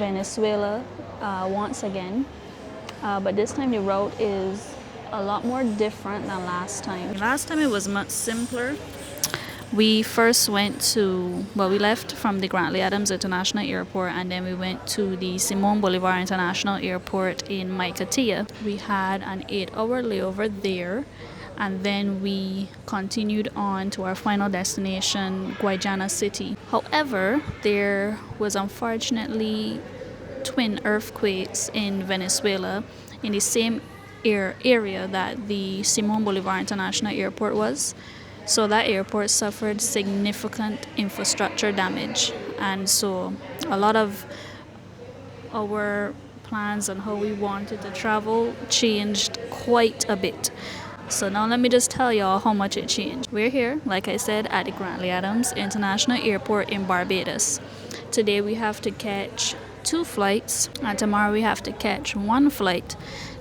Venezuela once again, but this time the route is a lot more different than last time. Last time it was much simpler. We first went to, well, we left from the Grantley Adams International Airport and then we went to the Simon Bolivar International Airport in Michelena. We had an 8-hour layover there and then we continued on to our final destination, Guayana City. However, there was unfortunately twin earthquakes in Venezuela in the same area that the Simon Bolivar International Airport was. So that airport suffered significant infrastructure damage, and so a lot of our plans on how we wanted to travel changed quite a bit. So now let me just tell y'all how much it changed. We're here, like I said, at the Grantley Adams International Airport in Barbados. Today we have to catch 2 flights, and tomorrow we have to catch 1 flight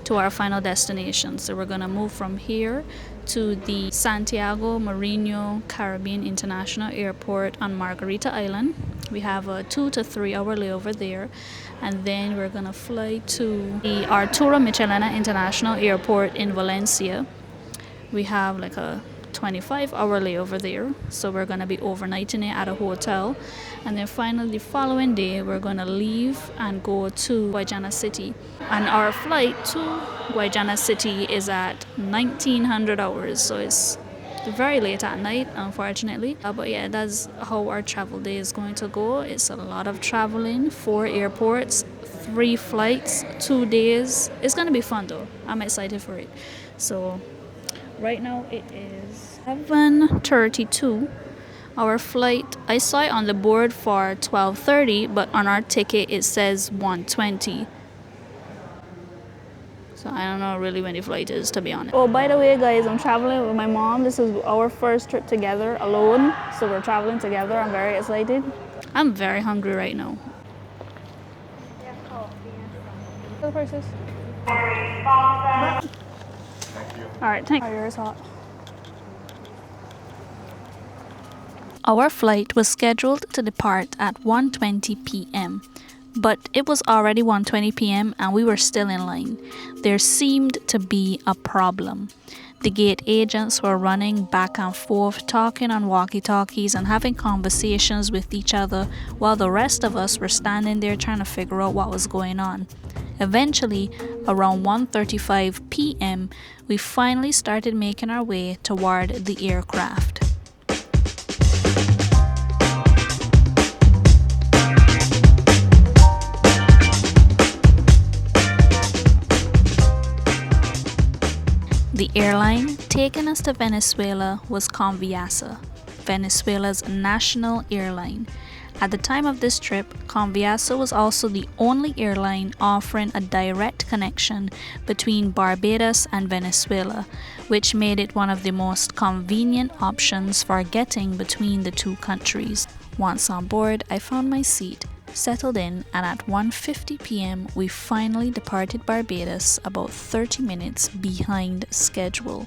to our final destination. So we're gonna move from here to the Santiago Marino Caribbean International Airport on Margarita Island. We have a 2 to 3 hour layover there, and then we're gonna fly to the Arturo Michelena International Airport in Valencia. We have like a 25-hour layover there, so we're gonna be overnighting it at a hotel, and then finally the following day we're gonna leave and go to Guayana City, and our flight to Guayana City is at 1900 hours, so it's very late at night, unfortunately, but yeah, that's how our travel day is going to go. It's a lot of traveling, 4 airports, 3 flights, 2 days. It's gonna be fun though. I'm excited for it. So right now it is 7:32. Our flight, I saw it on the board for 12:30, but on our ticket it says 1:20. So I don't know really when the flight is, to be honest. Oh, by the way, guys, I'm traveling with my mom. This is our first trip together alone, so we're traveling together. I'm very excited. I'm very hungry right now. The prices. All right, thank you. Yours hot. Our flight was scheduled to depart at 1:20 p.m., but it was already 1:20 p.m. and we were still in line. There seemed to be a problem. The gate agents were running back and forth, talking on walkie-talkies and having conversations with each other, while the rest of us were standing there trying to figure out what was going on. Eventually, around 1:35 p.m., we finally started making our way toward the aircraft. The airline taking us to Venezuela was Conviasa, Venezuela's national airline. At the time of this trip, Conviasa was also the only airline offering a direct connection between Barbados and Venezuela, which made it one of the most convenient options for getting between the 2 countries. Once on board, I found my seat, settled in, and at 1:50 p.m. we finally departed Barbados, about 30 minutes behind schedule.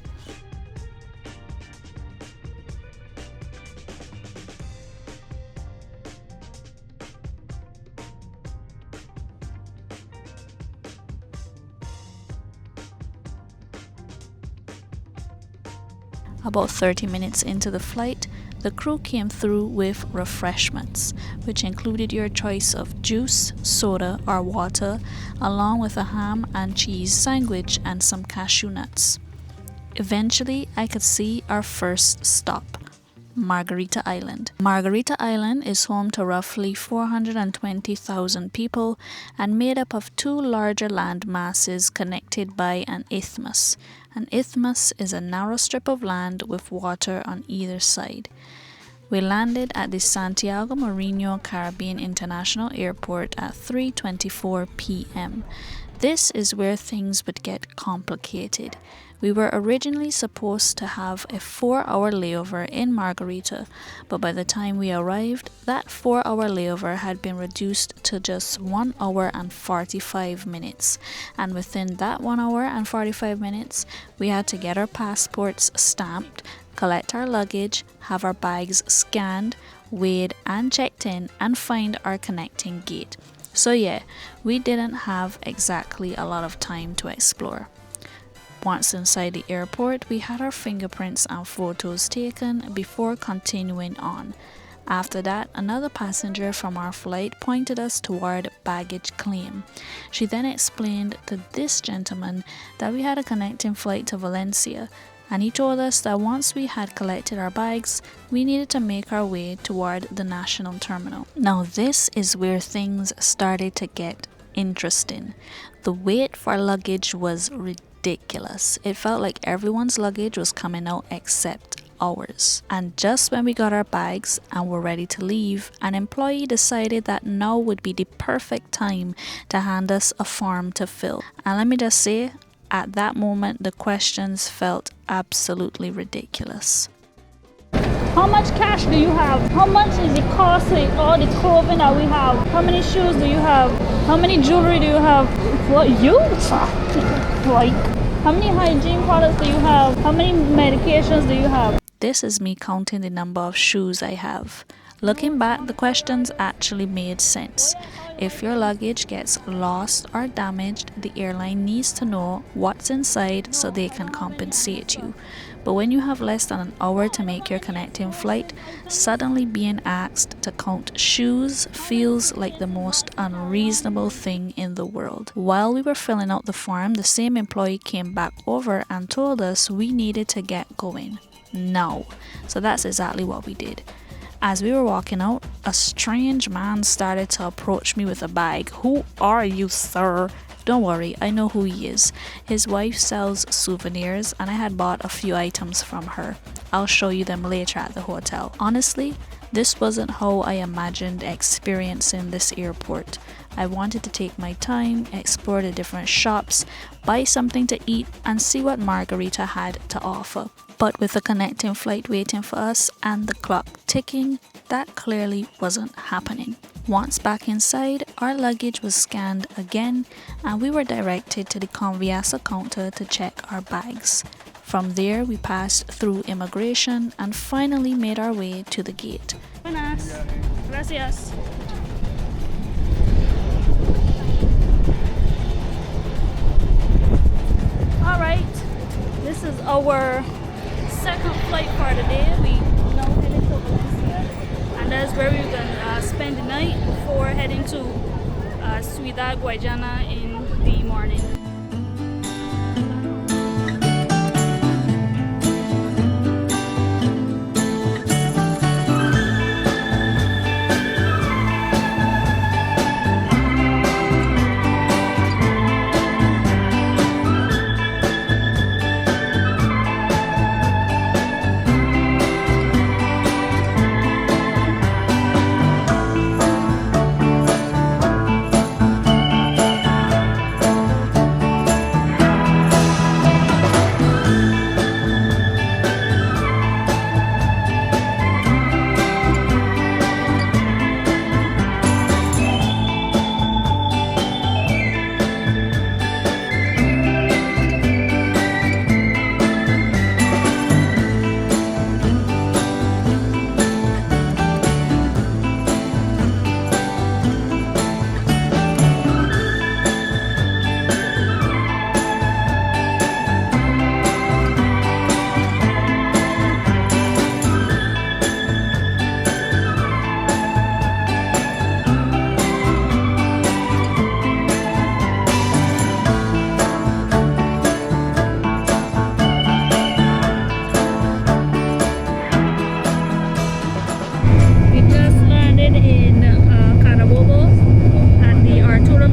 About 30 minutes into the flight, the crew came through with refreshments, which included your choice of juice, soda, or water, along with a ham and cheese sandwich and some cashew nuts. Eventually, I could see our first stop, Margarita Island. Margarita Island is home to roughly 420,000 people and made up of 2 larger land masses connected by an isthmus. An isthmus is a narrow strip of land with water on either side. We landed at the Santiago Marino Caribbean International Airport at 3:24 p.m. This is where things would get complicated. We were originally supposed to have a 4-hour layover in Margarita, but by the time we arrived, that 4-hour layover had been reduced to just 1 hour and 45 minutes. And within that 1 hour and 45 minutes, we had to get our passports stamped, collect our luggage, have our bags scanned, weighed and checked in, and find our connecting gate. So yeah, we didn't have exactly a lot of time to explore. Once inside the airport, we had our fingerprints and photos taken before continuing on. After that, another passenger from our flight pointed us toward baggage claim. She then explained to this gentleman that we had a connecting flight to Valencia, and he told us that once we had collected our bags, we needed to make our way toward the national terminal. Now this is where things started to get interesting. The wait for luggage was ridiculous. It felt like everyone's luggage was coming out except ours. And just when we got our bags and were ready to leave, an employee decided that now would be the perfect time to hand us a form to fill. And let me just say, at that moment, the questions felt absolutely ridiculous. How much cash do you have? How much is it costing all the clothing that we have? How many shoes do you have? How many jewelry do you have? What you? Like, how many hygiene products do you have? How many medications do you have? This is me counting the number of shoes I have. Looking back, the questions actually made sense. If your luggage gets lost or damaged, the airline needs to know what's inside so they can compensate you. But when you have less than an hour to make your connecting flight, suddenly being asked to count shoes feels like the most unreasonable thing in the world. While we were filling out the form, the same employee came back over and told us we needed to get going now. So that's exactly what we did. As we were walking out, a strange man started to approach me with a bag. Who are you, sir? Don't worry, I know who he is. His wife sells souvenirs and I had bought a few items from her. I'll show you them later at the hotel. Honestly, this wasn't how I imagined experiencing this airport. I wanted to take my time, explore the different shops, buy something to eat, and see what Margarita had to offer. But with a connecting flight waiting for us and the clock ticking, that clearly wasn't happening. Once back inside, our luggage was scanned again and we were directed to the Conviasa counter to check our bags. From there, we passed through immigration and finally made our way to the gate. Buenas. Gracias. Alright, this is our second flight for the day. We now heading to Valencia, and that's where we're gonna spend the night before heading to Ciudad Guayana in the morning.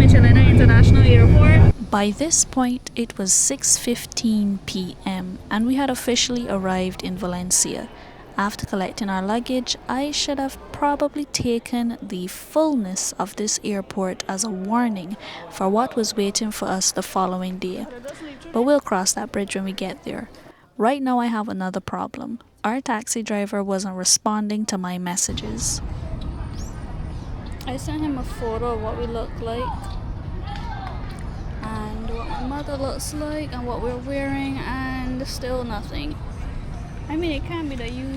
Michelena International Airport. By this point, it was 6:15 p.m. and we had officially arrived in Valencia. After collecting our luggage, I should have probably taken the fullness of this airport as a warning for what was waiting for us the following day. But we'll cross that bridge when we get there. Right now I have another problem. Our taxi driver wasn't responding to my messages. I sent him a photo of what we look like and what my mother looks like and what we're wearing, and still nothing. I mean, it can't be that you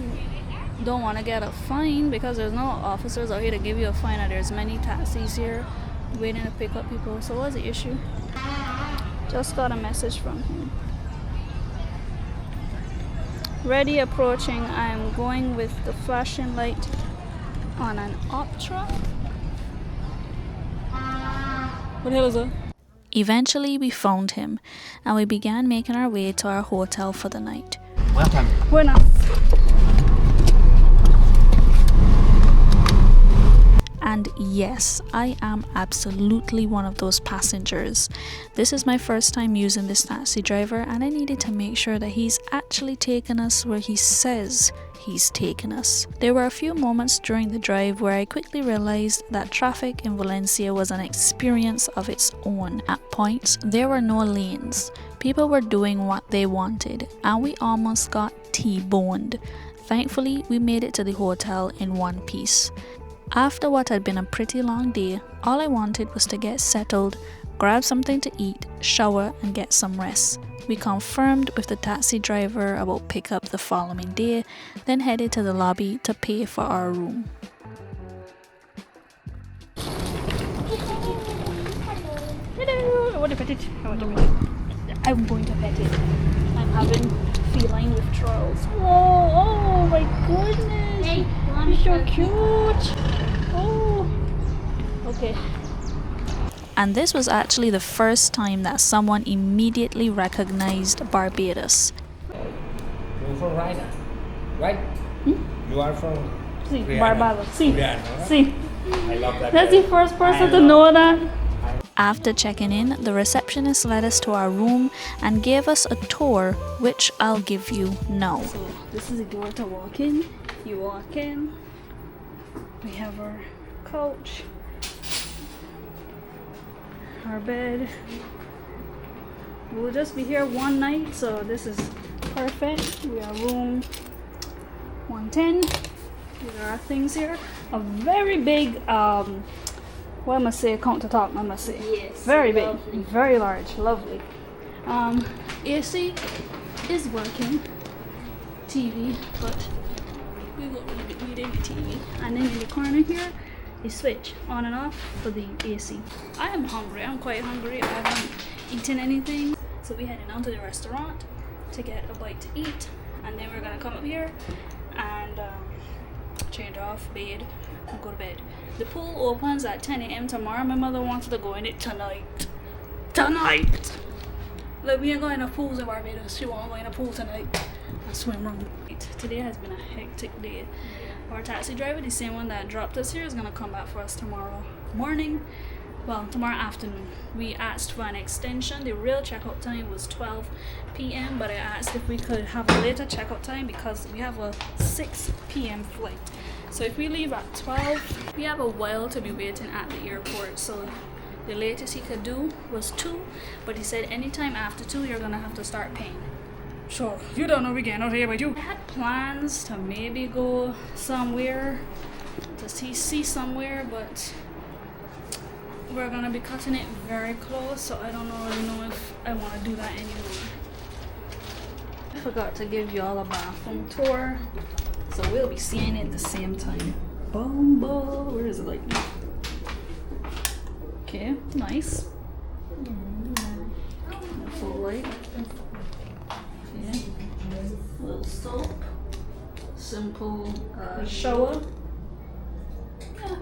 don't want to get a fine, because there's no officers out here to give you a fine, and there's many taxis here. waiting to pick up people. So what's the issue? Just got a message from him. Ready, approaching. I'm going with the flashing light on an Optra. What the hell is that? Eventually we found him and we began making our way to our hotel for the night. Welcome. Buenas. And yes, I am absolutely one of those passengers. This is my first time using this taxi driver and I needed to make sure that he's actually taking us where he says he's taking us. There were a few moments during the drive where I quickly realized that traffic in Valencia was an experience of its own. At points, there were no lanes. People were doing what they wanted and we almost got T-boned. Thankfully, we made it to the hotel in one piece. After what had been a pretty long day, all I wanted was to get settled, grab something to eat, shower and get some rest. We confirmed with the taxi driver about pickup the following day, then headed to the lobby to pay for our room. Hello! I want to pet it. I'm going to pet it. I'm having feline withdrawals. Whoa! Oh my goodness! Hey, you're so cute! Oh! Okay. And this was actually the first time that someone immediately recognized Barbados. You're from right? You are from Sí, Guyana. Barbados. Sí. Guyana, right? Sí. I love that. That's guy. the first person to know that. After checking in, the receptionist led us to our room and gave us a tour, which I'll give you now. So this is the door to walk in. You walk in. We have our couch, our bed. We'll just be here one night, so this is perfect. We are room 110. These are our things here. A very big what am I say, countertop, I must say. Yes. Very big, Lovely. very large, lovely. AC is working. TV, but we won't need any TV. And then in the corner here, a switch on and off for the AC. I am hungry. I'm quite hungry. I haven't eaten anything. So we heading down to the restaurant to get a bite to eat. And then we're gonna come up here and change off, bathe, and go to bed. The pool opens at 10 a.m. tomorrow. My mother wants to go in it tonight. Tonight! Like, we ain't going to pools in Barbados. She won't go in a pool tonight and swim around. Today has been a hectic day. Our taxi driver, the same one that dropped us here, is gonna come back for us tomorrow morning. Well, tomorrow afternoon. We asked for an extension. The real checkout time was 12 p.m. but I asked if we could have a later checkout time because we have a 6 p.m. flight. So if we leave at 12, we have a while to be waiting at the airport. So the latest he could do was 2, but he said anytime after 2 you're gonna have to start paying. So you don't know we're getting out here, but you. I had plans to maybe go somewhere, to see somewhere, but we're gonna be cutting it very close, so I don't really know if I want to do that anymore. I forgot to give y'all a bathroom tour, so we'll be seeing it at the same time. Bumble, where is it like? Okay, nice. Full light. Yeah. Little soap. Simple shower. Yeah,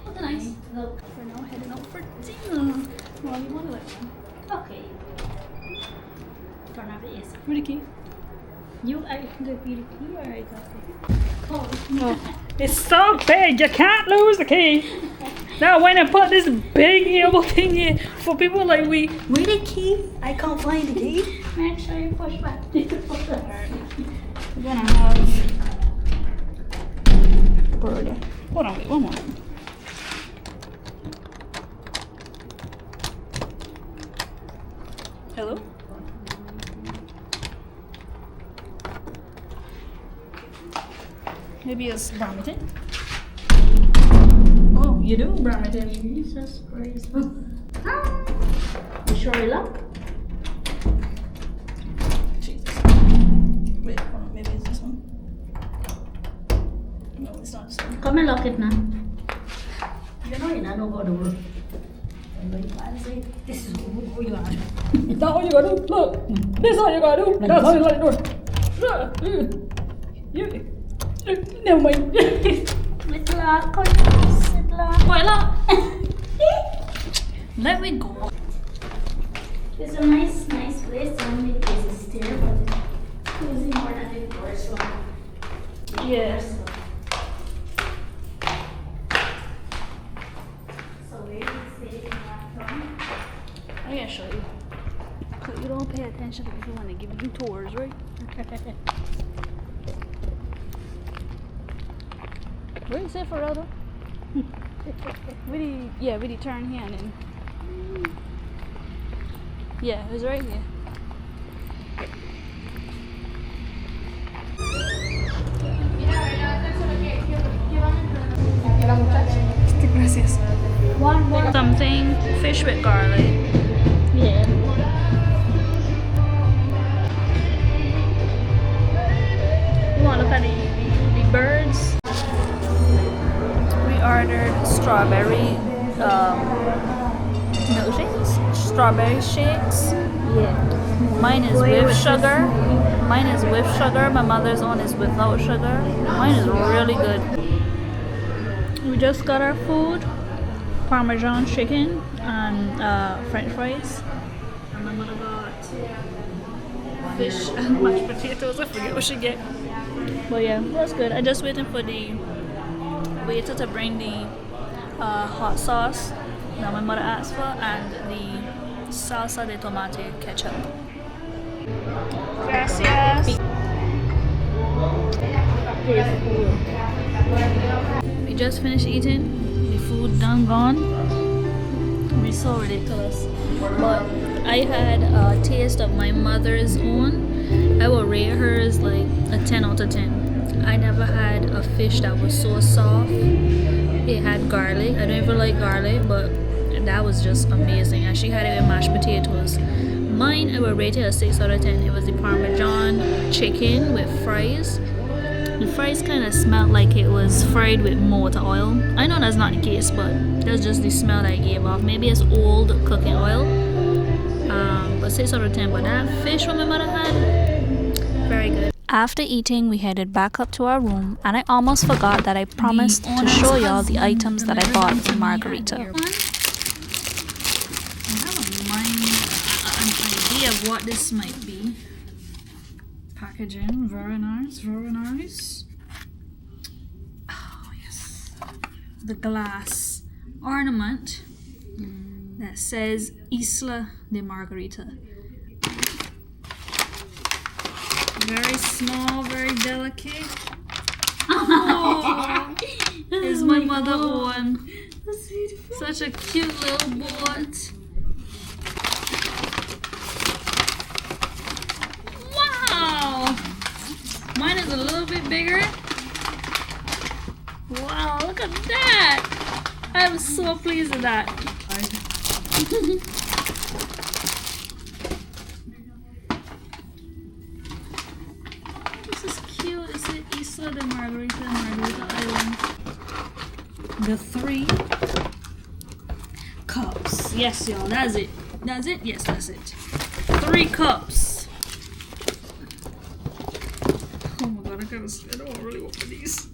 looking nice. We're now heading out for dinner. Well, you want to let me? Okay. Turn off the AC. Where's the key? You are the key or I got it? Oh. No. It's so big, you can't lose the key. Now when I put this big evil thing here for people like we. Where the key? I can't find the key. Make sure you push back. We're gonna have burger. Hold on, wait, one more. Hello? Maybe it's Brampton. Oh, you do Brampton. Jesus Christ. You sure you look? Jesus. Wait, hold on, maybe it's this one. No, it's not this one. Come and lock it now. You know you're not going to work. I say, this is who you are. That's all you gotta do. Look. This is all you gotta do. That's all you gotta do. Never mind. With luck, with luck. Voila! Let me go. It's a nice place. The only place is there, but it's using more than the doors. So. Yes. So where is it staying from? I can show you. So you don't pay attention if you want to give you tours, right? Where is it for other? Really turn here and then. Yeah, it was right here. Gracias. One more. Something fish with garlic. Yeah. You want to look at the birds? We ordered strawberry milkshakes, strawberry shakes. Yeah. Mine is with sugar. Mine is with sugar. My mother's one is without sugar. Mine is really good. We just got our food: Parmesan chicken and French fries. And my mother got fish and mashed potatoes. I forget what she get. But yeah, that's good. I'm just waiting for the waiter to bring the hot sauce that my mother asked for and the salsa de tomate ketchup. Gracias. We just finished eating. The food done gone. We're so ridiculous. But I had a taste of my mother's own. I will rate hers like a 10 out of 10. I never had a fish that was so soft. It had garlic. I don't even like garlic, but that was just amazing. And she had it with mashed potatoes. Mine, I will rate it a 6 out of 10. It was the Parmesan chicken with fries. The fries kind of smelled like it was fried with motor oil. I know that's not the case, but that's just the smell that I gave off. Maybe it's old cooking oil. But 6 out of 10. But that fish what my mother had, very good. After eating, we headed back up to our room, and I almost forgot that I promised to show y'all the items that I bought for Margarita. I have an idea of what this might be. Packaging, very nice, very nice. Oh yes, the glass ornament that says Isla de Margarita. Very small, very delicate. Oh, is my mother on? Such a cute little boat. Wow! Mine is a little bit bigger. Wow, look at that! I'm so pleased with that. This is cute. Is it Isla de Margarita, Margarita Island? The 3 cups. Yes, y'all, that's it. That's it? Yes, that's it. 3 cups. Oh my god, I don't want to really open these.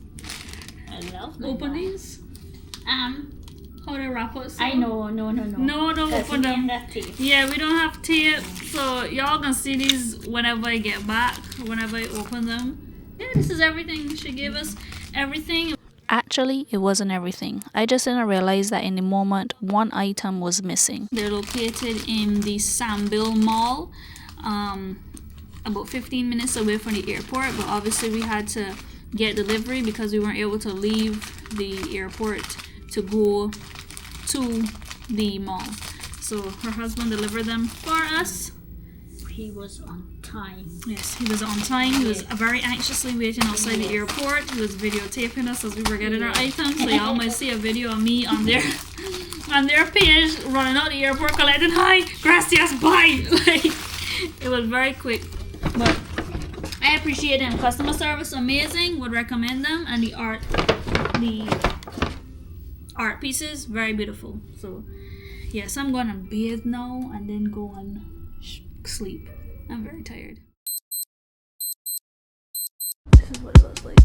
I love Open these? How they wrap us? I know, no. No, don't That's open them. that tape. Yeah, we don't have tape, so y'all gonna see these whenever I get back, whenever I open them. Yeah, this is everything. She gave us everything. Actually, it wasn't everything. I just didn't realize that in the moment, one item was missing. They're located in the Sambil Mall, about 15 minutes away from the airport, but obviously we had to get delivery because we weren't able to leave the airport to go to the mall. So her husband delivered them for us. He was on time. Yes, he was on time. He was very anxiously waiting outside the airport. He was videotaping us as we were getting our items. So y'all might see a video of me on their page running out the airport collecting hi, gracias, bye. Like, it was very quick. But I appreciate them. Customer service amazing. Would recommend them. And the art pieces very beautiful. So Yes, I'm gonna bathe now and then go and sleep. I'm very tired. This is what it looks like.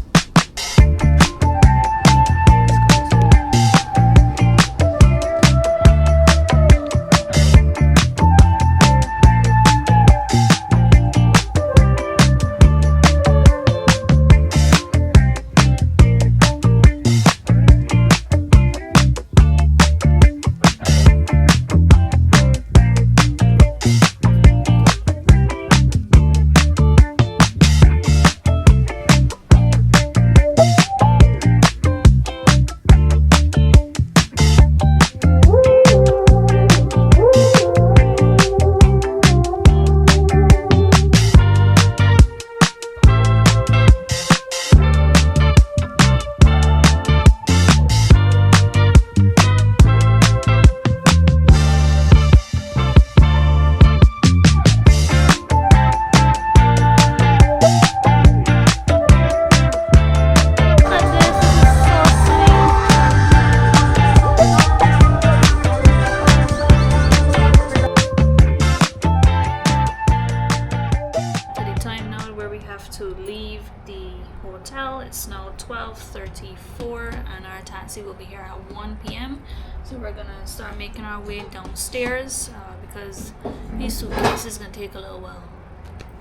It's now 12:34 and our taxi will be here at 1 p.m. So we're gonna start making our way downstairs because these suitcases gonna take a little while.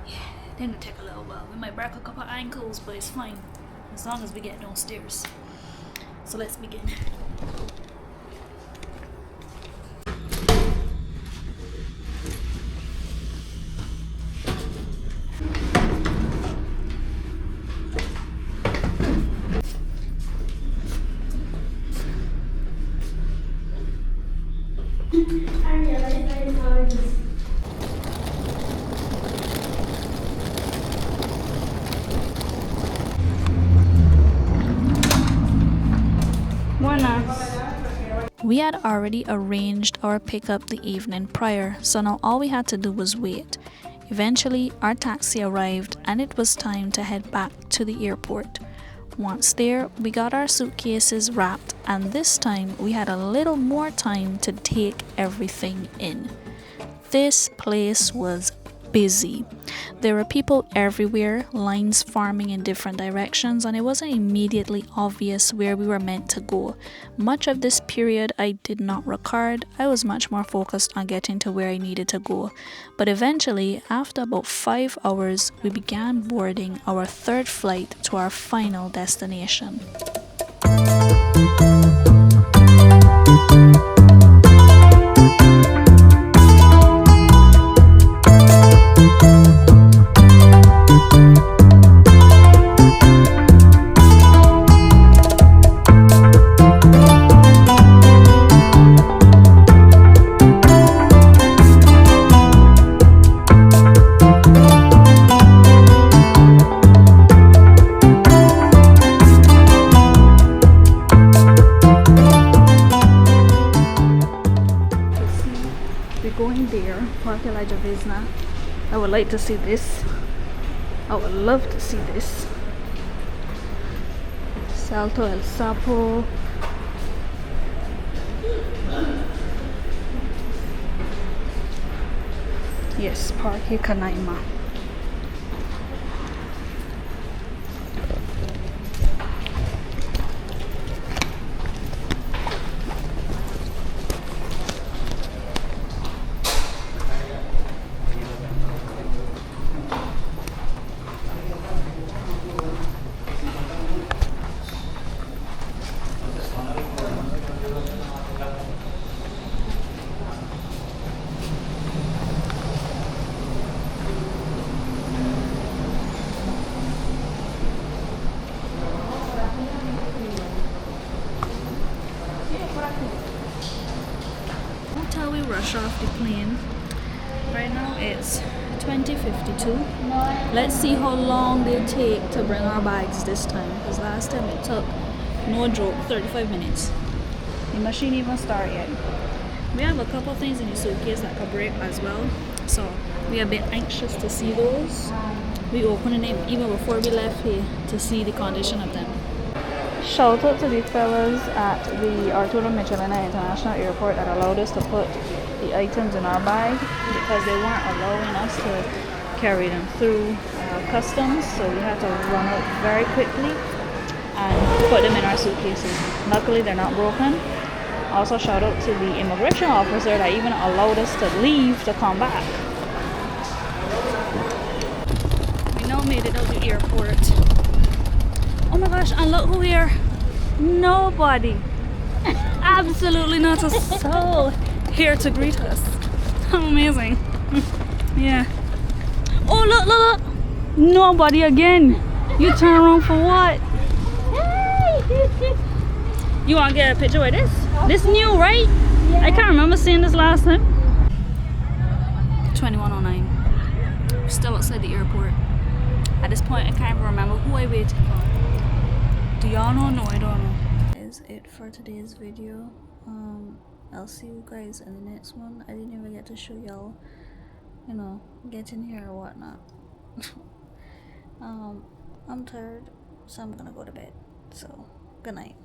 Yeah, they're gonna take a little while. We might break a couple ankles, but it's fine as long as we get downstairs. So let's begin. We had already arranged our pickup the evening prior, so now all we had to do was wait. Eventually, our taxi arrived and it was time to head back to the airport. Once there, we got our suitcases wrapped, and this time we had a little more time to take everything in. This place was busy. There were people everywhere, lines forming in different directions, and it wasn't immediately obvious where we were meant to go. Much of this period I did not record. I was much more focused on getting to where I needed to go. But eventually, after about 5 hours, we began boarding our third flight to our final destination. I would like to see this. I would love to see this. Salto El Sapo. Yes, Parque Canaima. Until we rush off the plane. Right now it's 20:52. Let's see how long they take to bring our bags this time, because last time it took, no joke, 35 minutes. The machine even started yet. We have a couple things in the suitcase that could break as well, so we are a bit anxious to see those. We opened them even before we left here to see the condition of them. Shout out to the fellas at the Arturo Michelena International Airport that allowed us to put the items in our bag because they weren't allowing us to carry them through customs, so we had to run out very quickly and put them in our suitcases. Luckily they're not broken. Also shout out to the immigration officer that even allowed us to leave to come back. We now made it out the airport. Oh my gosh, and look who here. Nobody. Absolutely not a soul here to greet us. How amazing. Yeah. Oh look, look, look. Nobody again. You turn around for what? You want to get a picture with this? This new, right? Yeah. I can't remember seeing this last time. 2109. We're still outside the airport. At this point, I can't even remember who I waited for. Do y'all know? No, I don't know. That is it for today's video. I'll see you guys in the next one. I didn't even get to show y'all, you know, getting here or whatnot. I'm tired, so I'm gonna go to bed. So, good night.